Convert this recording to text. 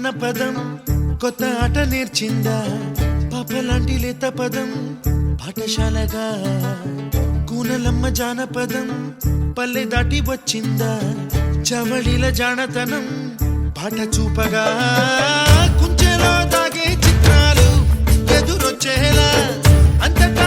అన్న పదం కొత్త ఆట నేర్చిందా పాపలాంటి లేత పదం పాఠశాలగా కూనలమ్మ జానపదం పల్లె దాటి వచ్చిందా చవళిల జానతనం పాట చూపగా కుంచెలో దాగే చిత్రాలు ఎదురొచ్చేలా అంతటా